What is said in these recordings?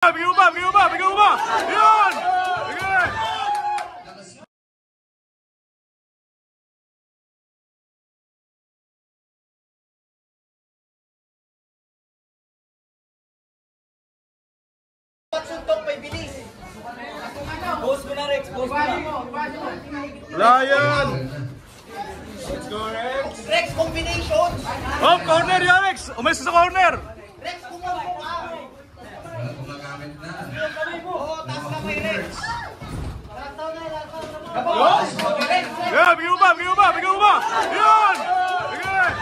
Bigyan mo ba? Bigyan mo ba? Bigyan mo ba? Yun! Bigyan! Suntok pa ibilis. Post mo na, Rex. Post mo na. Wala yan! Let's go, Rex! Rex, combination! Oh, corner yan, Rex! Umalis sa corner! Rex, kumampo ka! Gumagamit na. Oo, taas na kay Rex. Yeah, bigyan mo ba? Bigyan mo ba? Bigyan mo ba? Yun! Bigyan!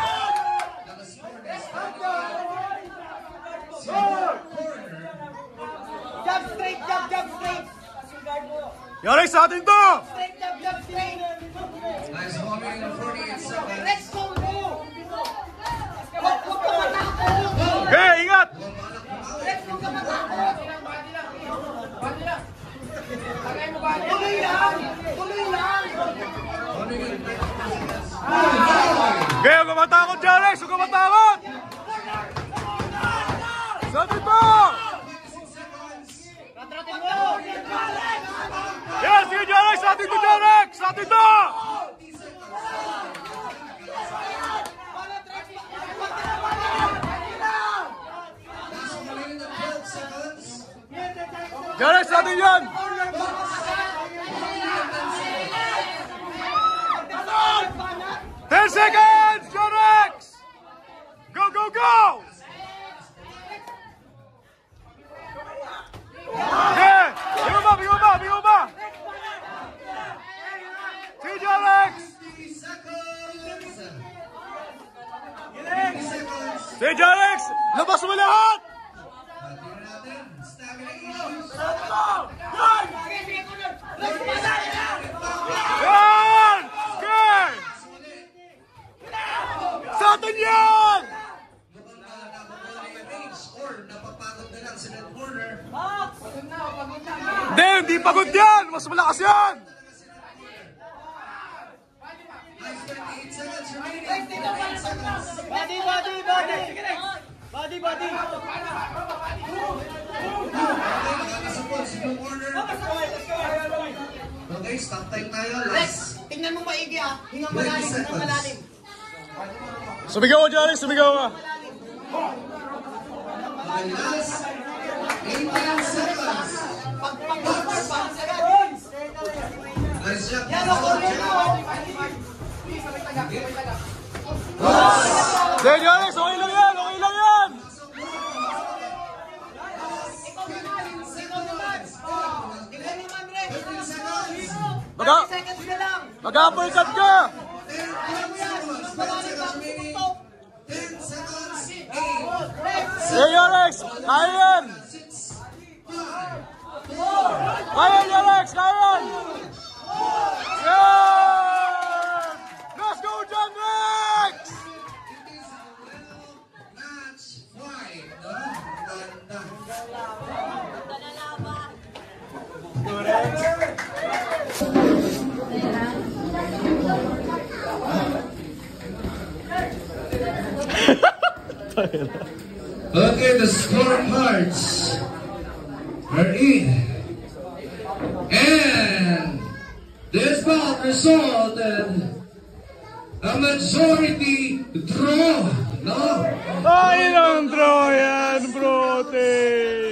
Jab straight, jab straight. Yo, Rex, sa atin to! Straight, jab straight. Nice homing in 48 seconds. Rex, combo! Huwag ka matakot! Okay, ingat! Rex, huwag ka matakot! Tuloy lang! Tuloy lang! Okay, huwag ka matakot dyan, Rex! Huwag ka matakot! Sa atin to! Ratratin mo! Yes, sige dyan, Rex! Sa atin to dyan, Rex! Sa atin to! Dyan, Rex! Sa atin yan! 10 seconds! Dyan, Rex! Go, go, go! Okay! Bigyan mo ba? Bigyan mo ba? Bigyan mo ba? Sige dyan, Rex! Sige dyan, Rex! Labas mo lahat! Yan! Okay! Sa atin yan! Hindi pagod yan! Mas malakas yan! Body, body, body! Body, body! Okay, stop time tayo. Rex, tingnan mo maigi ah. Hingang malalim, hingang malalim. Sumigaw ka dyan, Rex! Sumigaw ka! Okay, last 18 seconds. Nice job. Yan, ako rin mo! Sige dyan, Rex! Okay lang yan! Okay lang yan! Ikaw naman! Ikaw naman, Rex! 30 Mag- seconds na lang! Mag-uppercut ka! 10 seconds. Sige dyan, Rex! Kaya yan! Kaya yan, Rex! Kaya yan! Yan! Let's go dyan, Rex! Match 5. Ganda. Okay, the scorecards are in. And this bout resulted a majority draw. No? Ay, ang draw yan, brote!